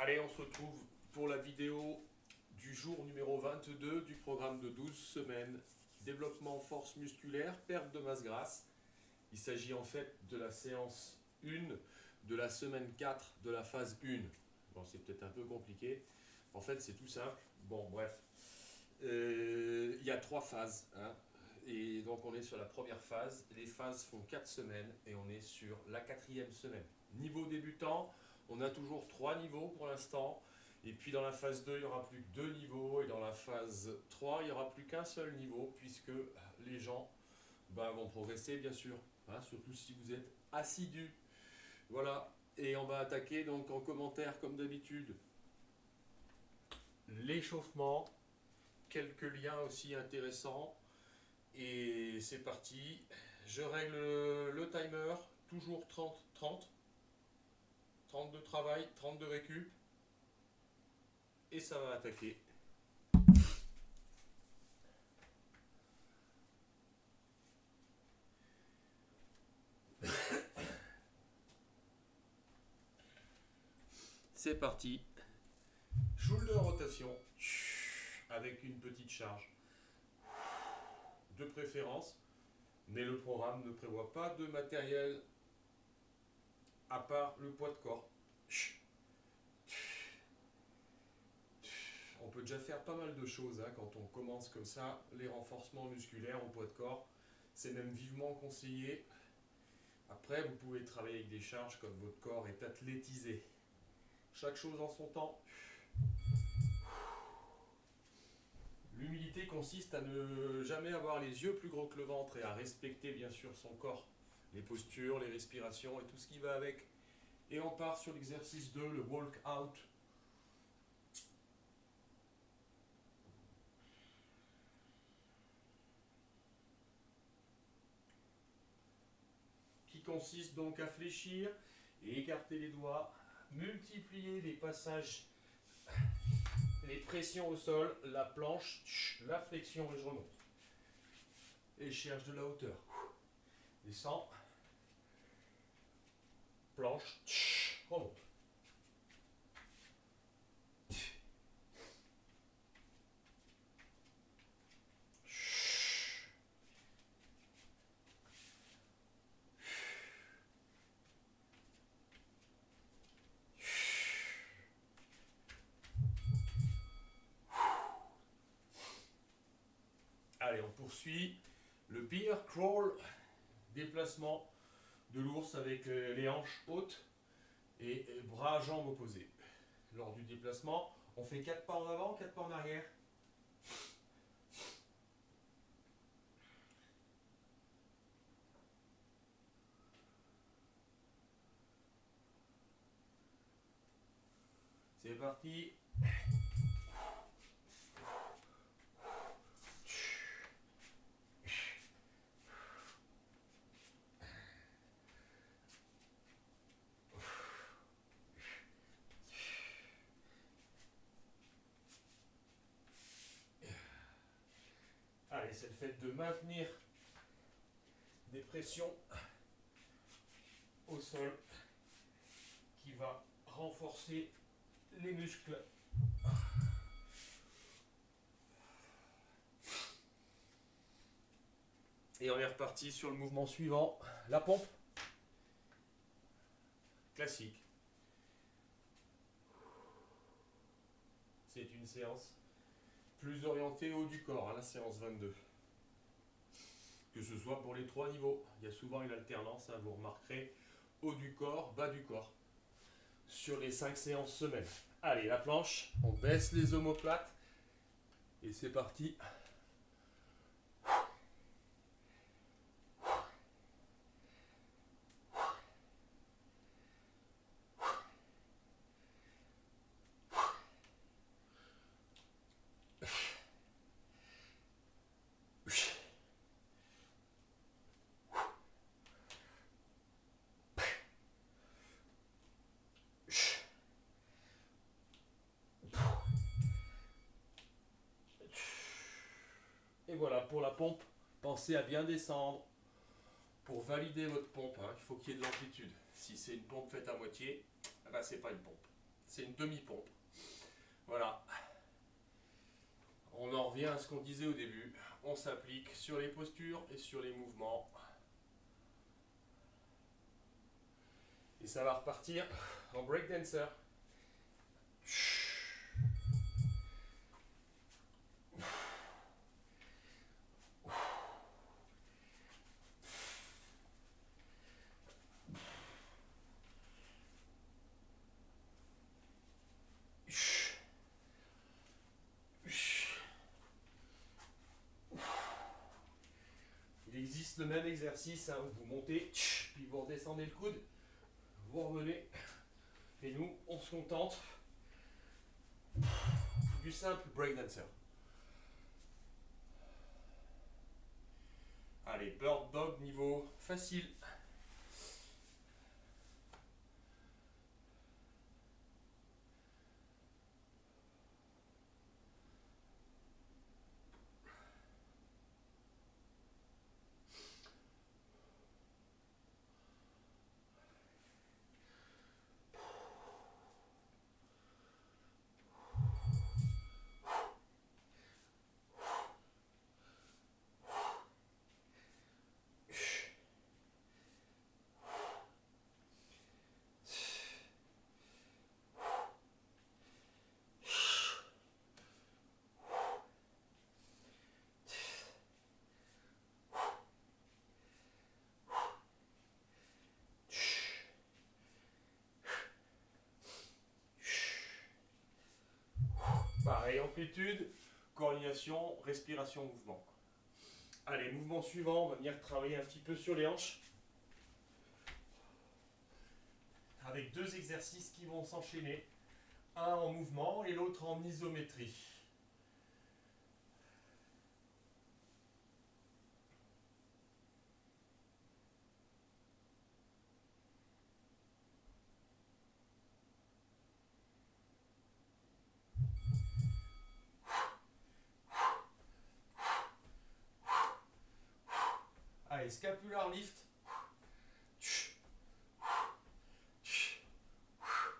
Allez, on se retrouve pour la vidéo du jour numéro 22 du programme de 12 semaines. Développement force musculaire, perte de masse grasse. Il s'agit en fait de la séance 1 de la semaine 4 de la phase 1. Bon, c'est peut-être un peu compliqué. En fait, c'est tout simple. Bon, bref. Il y a 3 phases. Hein. Et donc, on est sur la première phase. Les phases font 4 semaines et on est sur la 4e semaine. Niveau débutant, on a toujours 3 niveaux pour l'instant. Et puis dans la phase 2, il n'y aura plus que 2 niveaux. Et dans la phase 3, il n'y aura plus qu'un seul niveau, puisque les gens vont progresser, bien sûr. Hein, surtout si vous êtes assidus. Voilà. Et on va attaquer donc en commentaire, comme d'habitude, l'échauffement. Quelques liens aussi intéressants. Et c'est parti. Je règle le timer. Toujours 30-30. 30 de travail, 30 de récup. Et ça va attaquer. C'est parti. Shoulder rotation avec une petite charge de préférence, mais le programme ne prévoit pas de matériel à part le poids de corps. On peut déjà faire pas mal de choses hein, quand on commence comme ça, les renforcements musculaires au poids de corps, c'est même vivement conseillé. Après, vous pouvez travailler avec des charges quand votre corps est athlétisé. Chaque chose en son temps. L'humilité consiste à ne jamais avoir les yeux plus gros que le ventre et à respecter bien sûr son corps, les postures, les respirations et tout ce qui va avec. Et on part sur l'exercice 2, le walk out. Qui consiste donc à fléchir et écarter les doigts, multiplier les passages, les pressions au sol, la planche, la flexion et je remonte. Et je cherche de la hauteur. Descends. Planche, remonte. Allez, on poursuit le bear crawl, déplacement de l'ours avec les hanches hautes et bras jambes opposés. Lors du déplacement, on fait 4 pas en avant, 4 pas en arrière. C'est parti. Allez, c'est le fait de maintenir des pressions au sol qui va renforcer les muscles. Et on est reparti sur le mouvement suivant, la pompe. Classique. C'est une séance plus orientée haut du corps, hein, la séance 22. Que ce soit pour les 3 niveaux. Il y a souvent une alternance, hein, vous remarquerez, haut du corps, bas du corps. Sur les 5 séances semaines. Allez, la planche, on baisse les omoplates. Et c'est parti. Et voilà, pour la pompe, pensez à bien descendre. Pour valider votre pompe, hein, il faut qu'il y ait de l'amplitude. Si c'est une pompe faite à moitié, c'est pas une pompe. c'est une demi-pompe. Voilà. On en revient à ce qu'on disait au début. On s'applique sur les postures et sur les mouvements. Et ça va repartir en breakdancer. Il existe le même exercice, hein, où vous montez, puis vous redescendez le coude, vous revenez. Et nous, on se contente du simple breakdancer. Allez, bird dog niveau facile. Pareil, amplitude, coordination, respiration, mouvement. Allez, mouvement suivant, on va venir travailler un petit peu sur les hanches. Avec deux exercices qui vont s'enchaîner. Un en mouvement et l'autre en isométrie. Allez, scapular lift.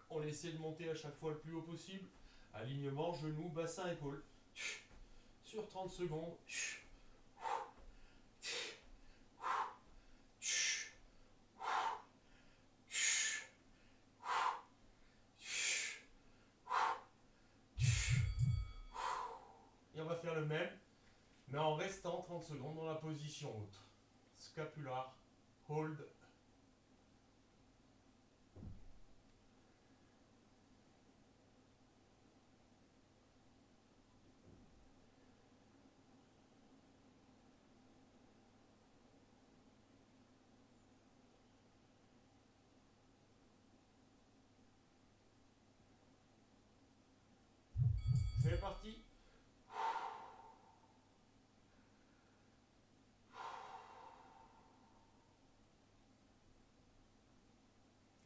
On essaie de monter à chaque fois le plus haut possible. Alignement, genou, bassin, épaule. Sur 30 secondes. Et on va faire le même, mais en restant 30 secondes dans la position haute. Scapular, hold. C'est parti.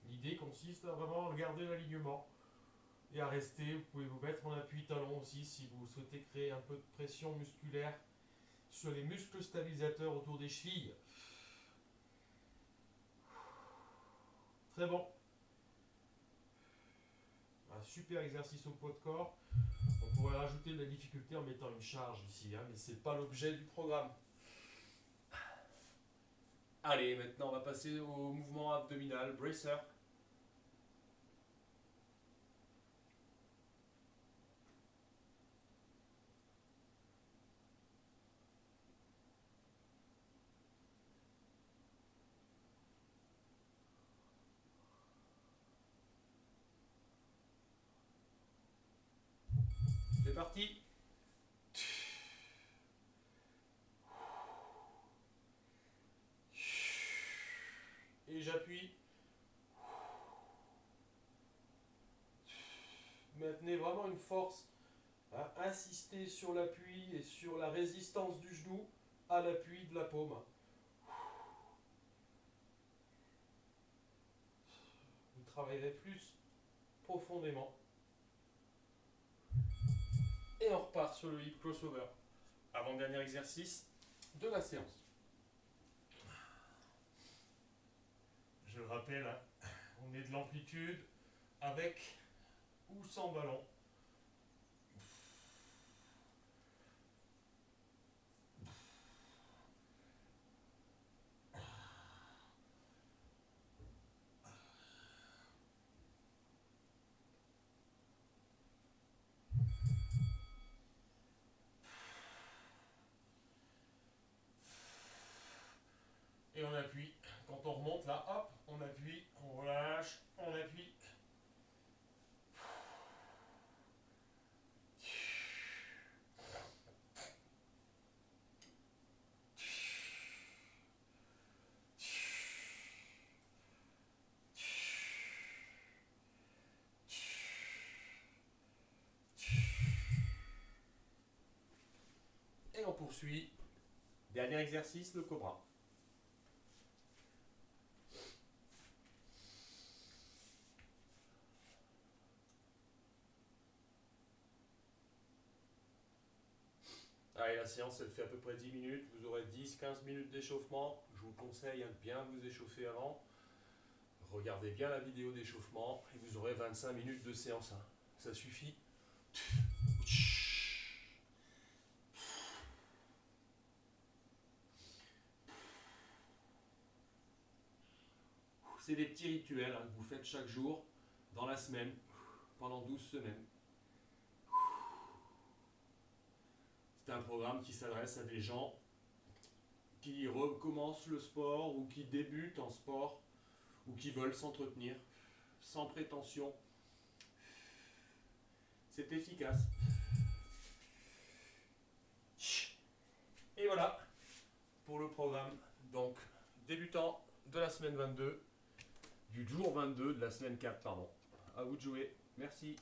L'idée consiste à vraiment regarder l'alignement et à rester. Vous pouvez vous mettre en appui talon aussi si vous souhaitez créer un peu de pression musculaire sur les muscles stabilisateurs autour des chevilles. Très bon. Un super exercice au poids de corps. On pourrait rajouter de la difficulté en mettant une charge ici, hein, mais ce n'est pas l'objet du programme. Allez, maintenant on va passer au mouvement abdominal, bracer. C'est parti. Et j'appuie. Maintenez vraiment une force à insister sur l'appui et sur la résistance du genou à l'appui de la paume. Vous travaillerez plus profondément. Et on repart sur le hip crossover. Avant-dernier exercice de la séance. Je le rappelle, hein, on est de l'amplitude avec ou sans ballon. Et on appuie. Quand on remonte là, hop, on appuie, on relâche, on appuie. Et on poursuit. Dernier exercice, le cobra. Allez, la séance, elle fait à peu près 10 minutes. Vous aurez 10-15 minutes d'échauffement. Je vous conseille de bien vous échauffer avant. Regardez bien la vidéo d'échauffement et vous aurez 25 minutes de séance. Ça suffit. C'est des petits rituels que vous faites chaque jour dans la semaine, pendant 12 semaines. C'est un programme qui s'adresse à des gens qui recommencent le sport ou qui débutent en sport ou qui veulent s'entretenir sans prétention. C'est efficace. Et voilà pour le programme. Donc, débutant de la semaine 22, du jour 22 de la semaine 4, pardon. À vous de jouer. Merci.